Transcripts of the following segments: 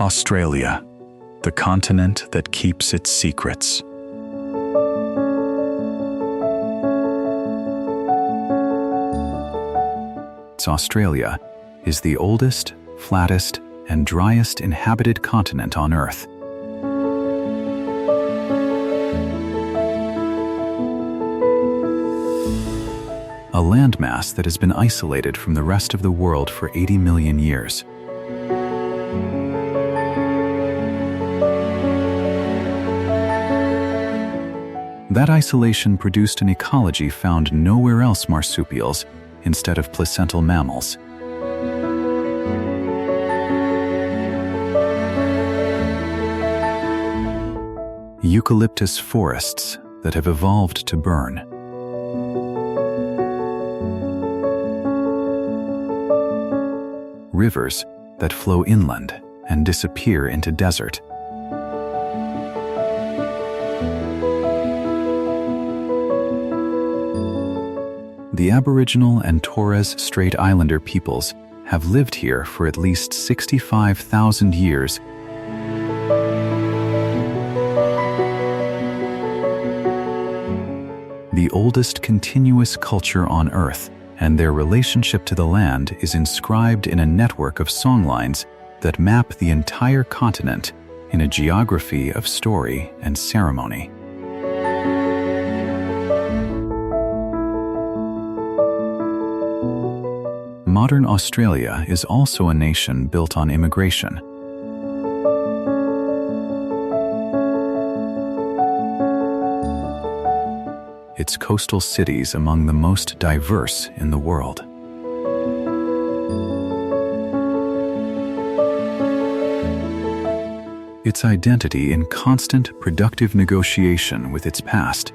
Australia, the continent that keeps its secrets. Australia is the oldest, flattest, and driest inhabited continent on Earth. A landmass that has been isolated from the rest of the world for 80 million years. That isolation produced an ecology found nowhere else marsupials instead of placental mammals. Eucalyptus forests that have evolved to burn. Rivers that flow inland and disappear into desert. The Aboriginal and Torres Strait Islander peoples have lived here for at least 65,000 years. The oldest continuous culture on Earth, and their relationship to the land is inscribed in a network of songlines that map the entire continent in a geography of story and ceremony. Modern Australia is also a nation built on immigration. Its coastal cities among the most diverse in the world. Its identity in constant productive negotiation with its past.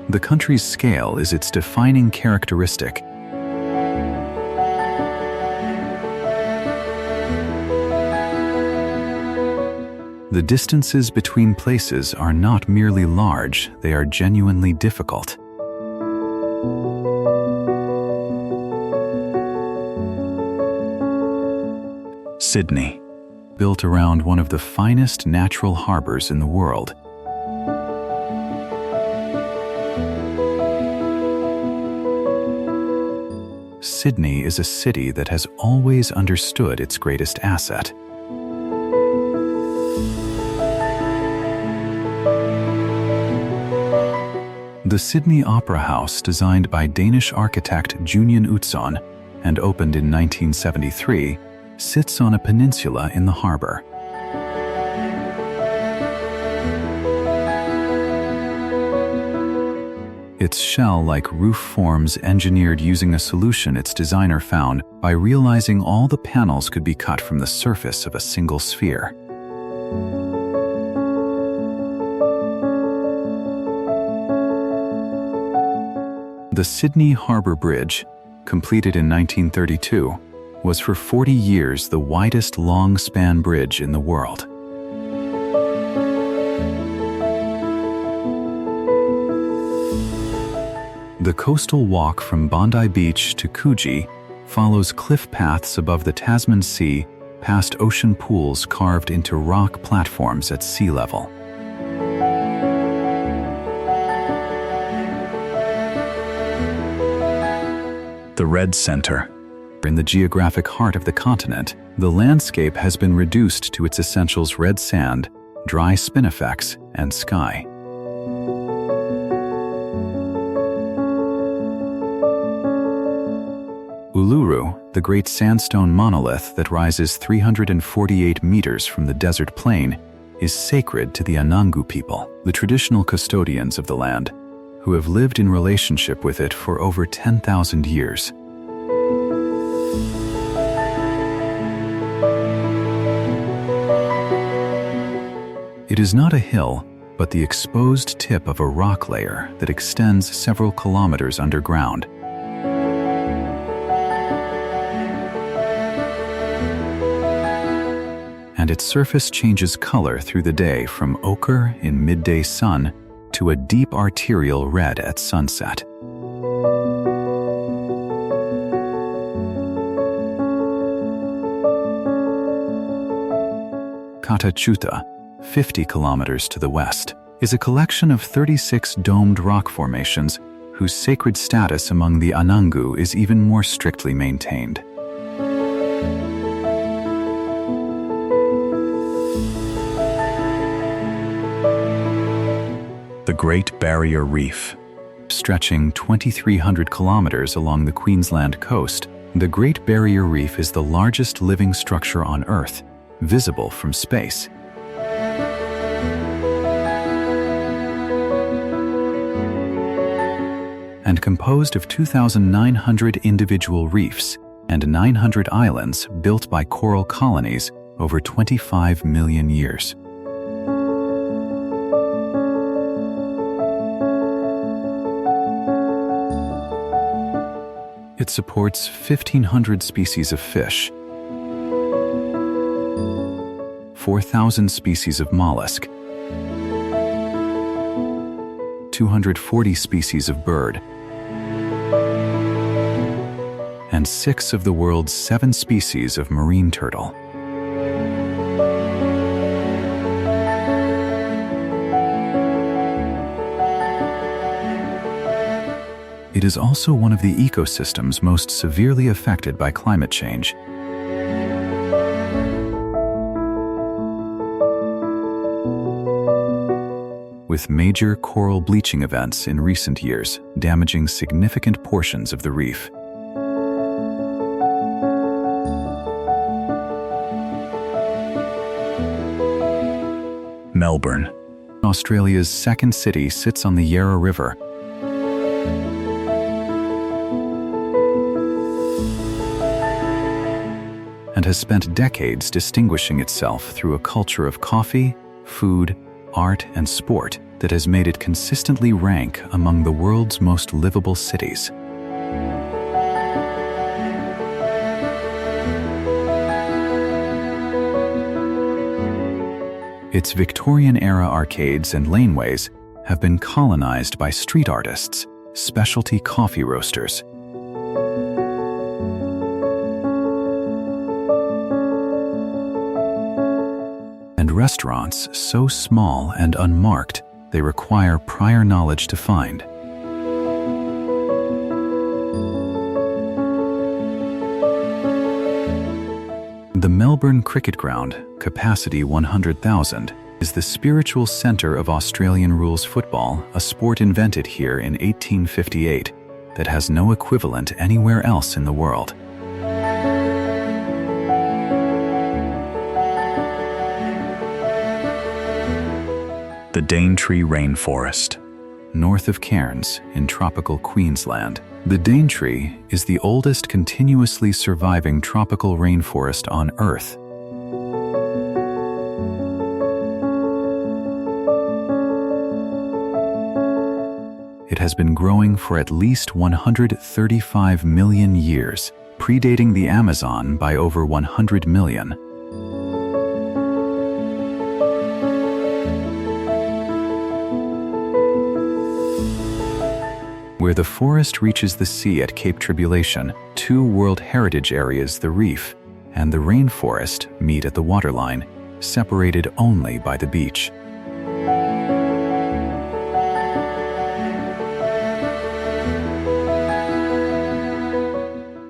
The country's scale is its defining characteristic. The distances between places are not merely large, they are genuinely difficult. Sydney, built around one of the finest natural harbors in the world. Sydney is a city that has always understood its greatest asset. The Sydney Opera House, designed by Danish architect Junian Utzon and opened in 1973, sits on a peninsula in the harbour. Its shell-like roof forms engineered using a solution its designer found by realizing all the panels could be cut from the surface of a single sphere. The Sydney Harbour Bridge, completed in 1932, was for 40 years the widest long-span bridge in the world. The coastal walk from Bondi Beach to Coogee follows cliff paths above the Tasman Sea past ocean pools carved into rock platforms at sea level. The Red Centre. In the geographic heart of the continent, the landscape has been reduced to its essentials: red sand, dry spinifex, and sky. Uluru, the great sandstone monolith that rises 348 meters from the desert plain, is sacred to the Anangu people, the traditional custodians of the land, who have lived in relationship with it for over 10,000 years. It is not a hill, but the exposed tip of a rock layer that extends several kilometers underground. And its surface changes color through the day from ochre in midday sun to a deep arterial red at sunset. Kata Tjuta, 50 kilometers to the west, is a collection of 36 domed rock formations whose sacred status among the Anangu is even more strictly maintained. The Great Barrier Reef. Stretching 2,300 kilometers along the Queensland coast, the Great Barrier Reef is the largest living structure on Earth, visible from space. And composed of 2,900 individual reefs and 900 islands built by coral colonies over 25 million years. It supports 1,500 species of fish, 4,000 species of mollusk, 240 species of bird, and 6 of the world's 7 species of marine turtle. It is also one of the ecosystems most severely affected by climate change. With major coral bleaching events in recent years damaging significant portions of the reef. Melbourne, Australia's second city, sits on the Yarra River. And has spent decades distinguishing itself through a culture of coffee, food, art, and sport that has made it consistently rank among the world's most livable cities. Its Victorian-era arcades and laneways have been colonized by street artists, specialty coffee roasters, and restaurants so small and unmarked they require prior knowledge to find. The Melbourne Cricket Ground, capacity 100,000, is the spiritual centre of Australian rules football, a sport invented here in 1858 that has no equivalent anywhere else in the world. The Daintree Rainforest. North of Cairns, in tropical Queensland, the Daintree is the oldest continuously surviving tropical rainforest on Earth. It has been growing for at least 135 million years, predating the Amazon by over 100 million. Where the forest reaches the sea at Cape Tribulation, 2 World Heritage Areas, the Reef and the rainforest, meet at the waterline, separated only by the beach.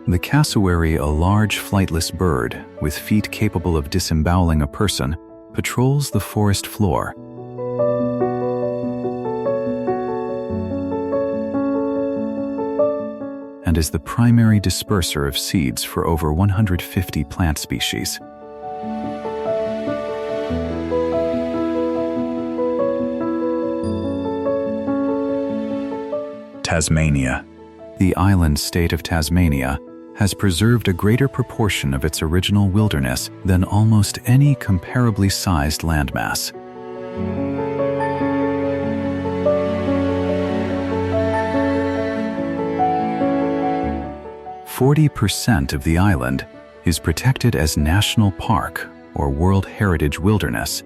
The cassowary, a large flightless bird with feet capable of disemboweling a person, patrols the forest floor. And is the primary disperser of seeds for over 150 plant species. Tasmania. The island state of Tasmania has preserved a greater proportion of its original wilderness than almost any comparably sized landmass. 40% of the island is protected as National Park or World Heritage Wilderness.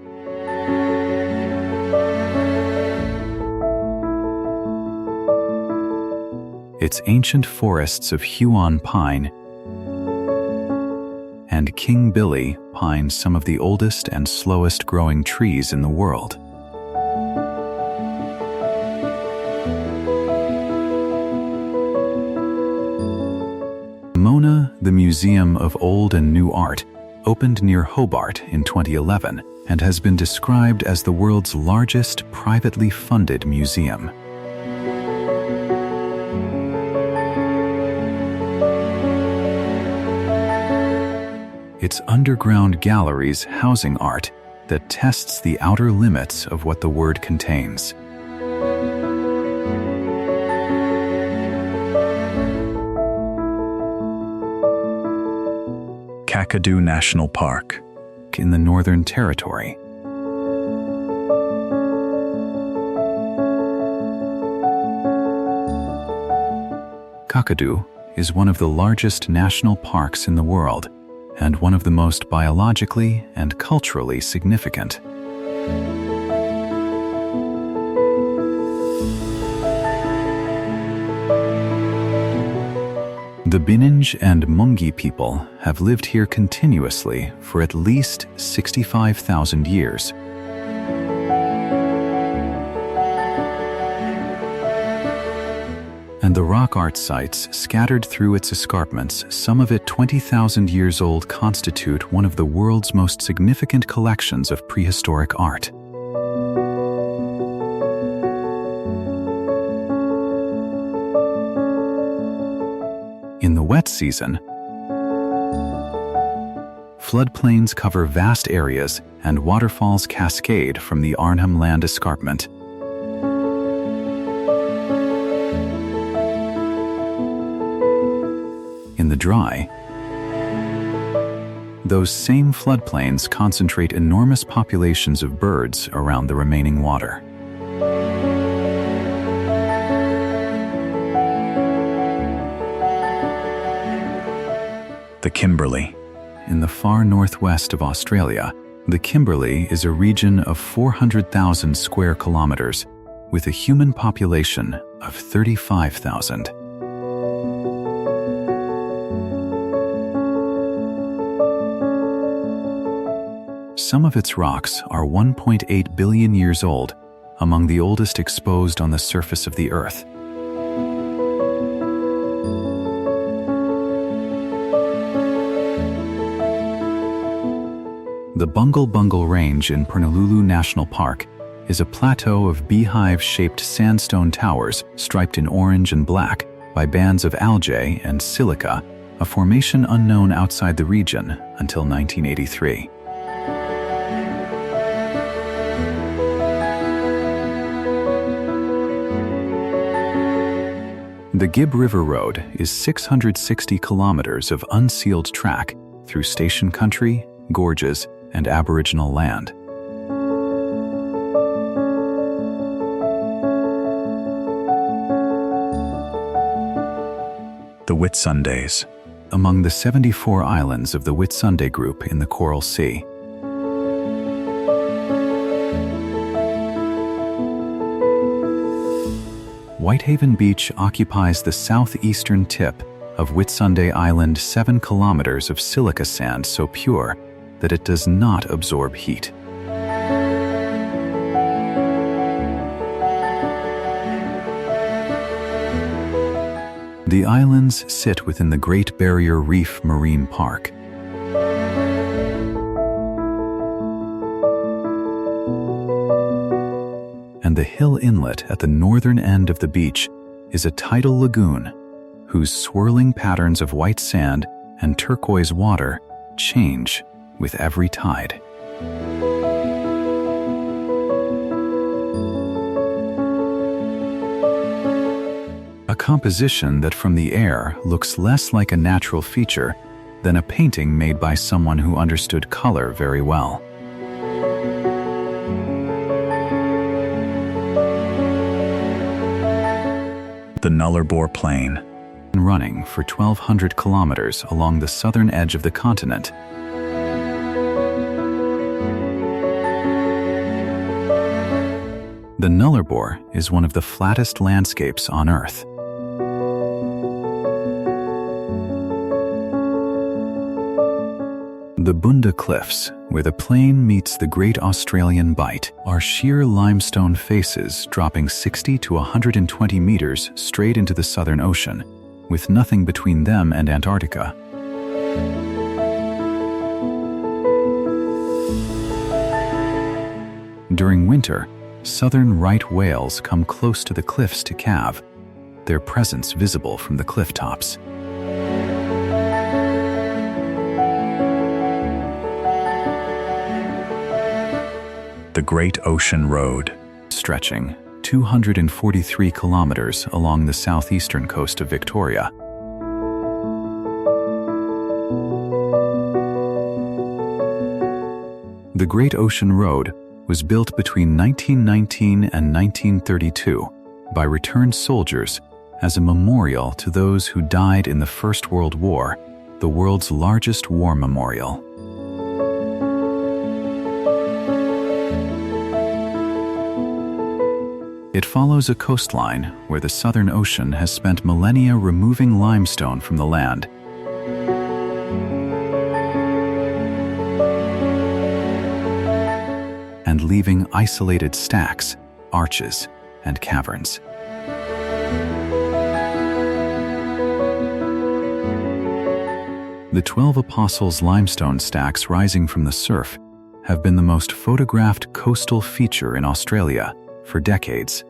Its ancient forests of Huon pine and King Billy pines, some of the oldest and slowest growing trees in the world. MONA, the Museum of Old and New Art, opened near Hobart in 2011 and has been described as the world's largest privately funded museum. It's underground galleries housing art that tests the outer limits of what the word contains. Kakadu National Park in the Northern Territory. Kakadu is one of the largest national parks in the world and one of the most biologically and culturally significant. The Bininj and Mungi people have lived here continuously for at least 65,000 years. And the rock art sites scattered through its escarpments, some of it 20,000 years old, constitute one of the world's most significant collections of prehistoric art. In the wet season, floodplains cover vast areas and waterfalls cascade from the Arnhem Land escarpment. In the dry, those same floodplains concentrate enormous populations of birds around the remaining water. The Kimberley. In the far northwest of Australia, the Kimberley is a region of 400,000 square kilometers with a human population of 35,000. Some of its rocks are 1.8 billion years old, among the oldest exposed on the surface of the Earth. The Bungle Range in Pernalulu National Park is a plateau of beehive-shaped sandstone towers striped in orange and black by bands of algae and silica, a formation unknown outside the region until 1983. The Gibb River Road is 660 kilometers of unsealed track through station country, gorges, and Aboriginal land. The Whitsundays. Among the 74 islands of the Whitsunday group in the Coral Sea. Whitehaven Beach occupies the southeastern tip of Whitsunday Island, 7 kilometers of silica sand so pure that it does not absorb heat. The islands sit within the Great Barrier Reef Marine Park. And the Hill Inlet at the northern end of the beach is a tidal lagoon whose swirling patterns of white sand and turquoise water change with every tide. A composition that from the air looks less like a natural feature than a painting made by someone who understood color very well. The Nullarbor Plain. Running for 1,200 kilometers along the southern edge of the continent. The Nullarbor is one of the flattest landscapes on Earth. The Bunda Cliffs, where the plain meets the Great Australian Bight, are sheer limestone faces dropping 60 to 120 meters straight into the Southern Ocean, with nothing between them and Antarctica. During winter, southern right whales come close to the cliffs to calve, their presence visible from the cliff tops. The Great Ocean Road, stretching 243 kilometers along the southeastern coast of Victoria. The Great Ocean Road was built between 1919 and 1932 by returned soldiers as a memorial to those who died in the First World War, the world's largest war memorial. It follows a coastline where the Southern Ocean has spent millennia removing limestone from the land. And leaving isolated stacks, arches, and caverns. The 12 Apostles limestone stacks rising from the surf have been the most photographed coastal feature in Australia for decades.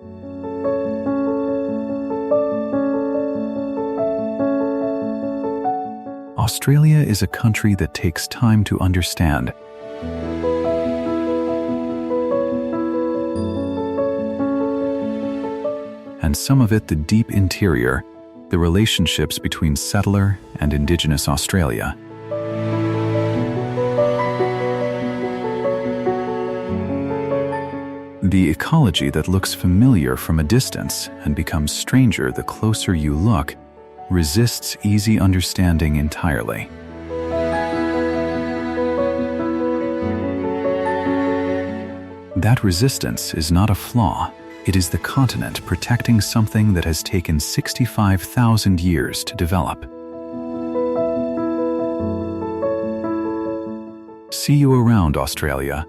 Australia is a country that takes time to understand. And some of it the deep interior, the relationships between settler and Indigenous Australia. The ecology that looks familiar from a distance and becomes stranger the closer you look resists easy understanding entirely. That resistance is not a flaw. It is the continent protecting something that has taken 65,000 years to develop. See you around, Australia.